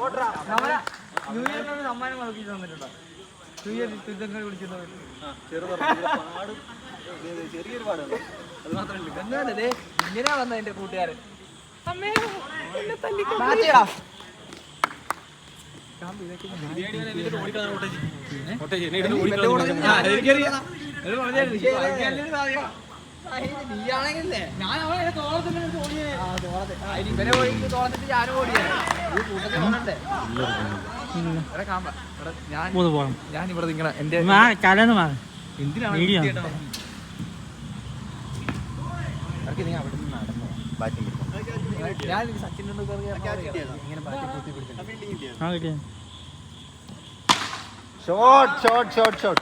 New ഇയറിനൊരു സമ്മാനം നോക്കി തന്നിട്ടുണ്ടോ? New year യുദ്ധങ്ങൾ വിളിച്ചത് ചെറിയൊരു പാടുണ്ട്. അത് മാത്രമല്ല എന്നല്ലേ ഇങ്ങനെയാ വന്ന എന്റെ കൂട്ടുകാരൻ. നീയാണെങ്കിലേ ഞാൻ അവനെ തോളത്തിട്ട് ഓടിയേ. ഇവരെ ഓടിയിട്ട് തോളത്തിട്ട് ഞാനും ഓടിയേ. ഞാൻ ഇവിടെ നിങ്ങളെ എന്റെ എന്തിനാണ് അവിടെ നിന്ന് നടന്നു ബാറ്റിംഗ് ഞാൻ സച്ചിൻ ടെണ്ടുൽക്കർ ഇങ്ങനെ ബാറ്റ് കുത്തി പിടിച്ചു. Shot shot shot shot